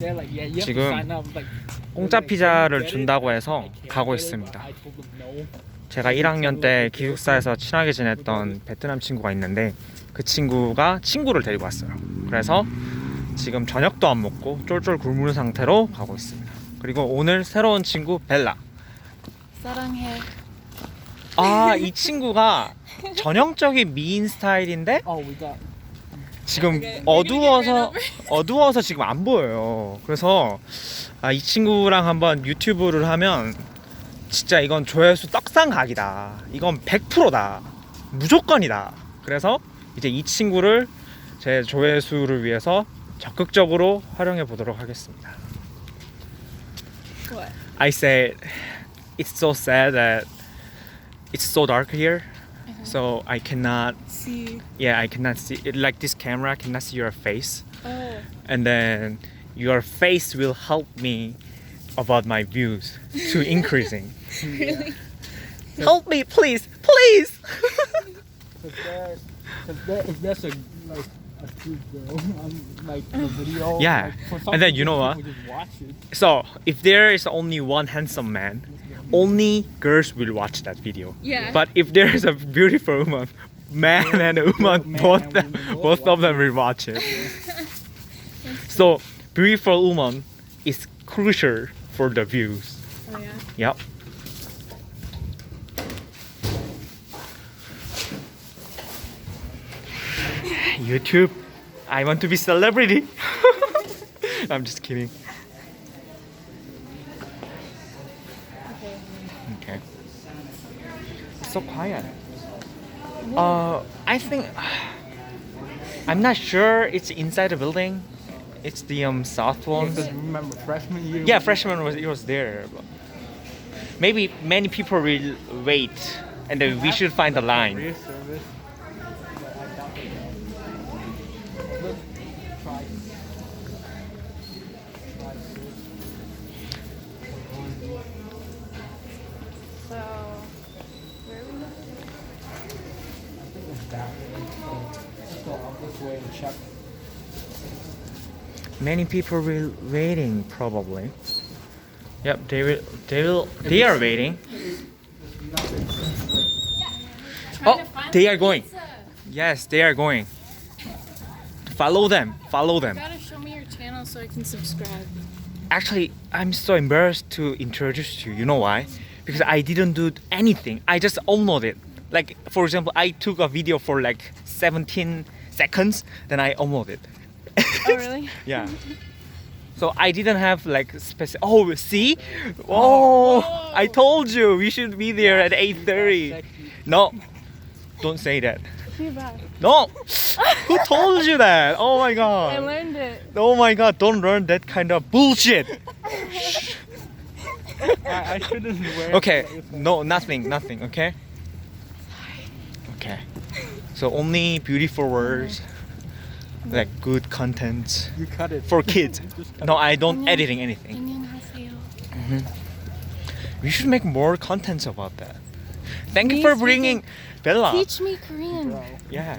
지금 공짜 피자를 준다고 해서 가고 있습니다. 제가 1학년 때 기숙사에서 친하게 지냈던 베트남 친구가 있는데 그 친구가 친구를 데리고 왔어요. 그래서 지금 저녁도 안 먹고 쫄쫄 굶은 상태로 가고 있습니다. 그리고 오늘 새로운 친구 벨라. 사랑해. 아, 이 친구가 전형적인 미인 스타일인데 지금 어두워서 지금 안 보여요. 그래서 이 친구랑 한번 유튜브를 하면 진짜 이건 조회수 떡상 각이다. 이건 100%다. 무조건이다. 그래서 이제 이 친구를 제 조회수를 위해서 적극적으로 활용해 보도록 하겠습니다. What? I said it's so sad that it's so dark here. So I cannot See. Yeah, I cannot see it, like this camera cannot see your face. Oh. And then your face will help me about my views to increasing. Really? Help me, please, please. If that's a cute girl on the video, Yeah, and then you know what? people just watch it. So if there is only one handsome man, only girls will watch that video. Yeah. But if there is a beautiful woman, man and woman, both of them will watch it. So beautiful woman is crucial for the views. Oh yeah. Yep. YouTube, I want to be celebrity. I'm just kidding. Okay. It's so quiet. I think I'm not sure it's inside the building. It's the south one. Because remember freshman year. Yeah, freshman was there. But maybe many people will wait, and then we should find the line. Career service. But I doubt they know. Look, try. So, where are we looking? I think it's that way. So go out this way and check. Many people will waiting probably. Yep, they are waiting. Oh, they are going. Yes, they are going. Follow them. You gotta show me your channel so I can subscribe. Actually, I'm so embarrassed to introduce you. You know why? Because I didn't do anything. I just uploaded. Like, for example, I took a video for like 17 seconds, then I uploaded. Oh really? Yeah. So I didn't have like specific. Oh, see? Oh, I told you we should be there at 8:30. No, don't say that. Too bad. No, who told you that? Oh my I god. learned it. Oh my god, don't learn that kind of bullshit. I shouldn't wear. Okay, no, nothing, okay? Okay. So only beautiful words, like good content You cut it. for kids. Just cut No, I don't Annyeong. editing anything. 안녕하세요. We should make more contents about that. Thank you Me for speaking- bringing Bella. Teach me Korean. Bro. Yeah.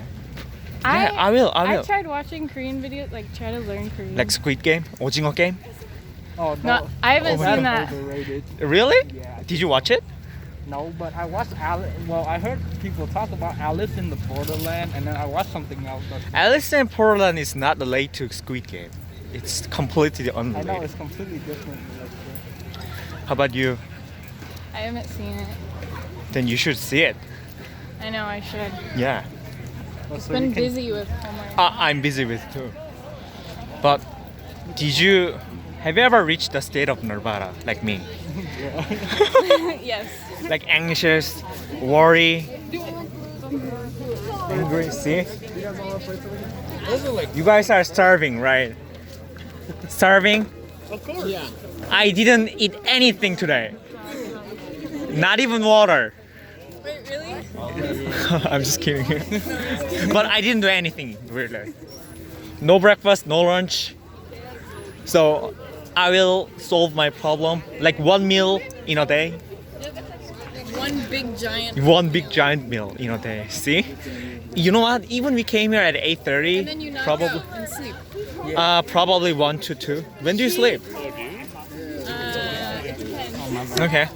Yeah, I will. I tried watching Korean videos, like try to learn Korean. Like Squid Game, 오징어 game. Oh no. No, I haven't Oh my seen That's that. overrated. Really? Yeah. Did you watch it? No, but I watched Alice. Well, I heard people talk about Alice in the Borderland, and then I watched something else. Alice in Portland is not related to Squid Game. It's completely I know unrelated. it's completely different. How about you? I haven't seen it. Then you should see it. I know I should. Yeah. It's been busy with homework. I'm busy with too. But have you ever reached the state of nirvana like me? Yes. Like anxious, worry, angry. See? You guys are starving, right? Starving? Of course. Yeah. I didn't eat anything today. Not even water. Wait, really? I'm just kidding. But I didn't do anything really. No breakfast, no lunch. So I will solve my problem like one meal in a day. One big giant. One big giant meal in a day. See? You know what? Even we came here at 8:30. And then you knock Probably. out and sleep. Probably 1 to 2. When do you sleep? It depends. Okay.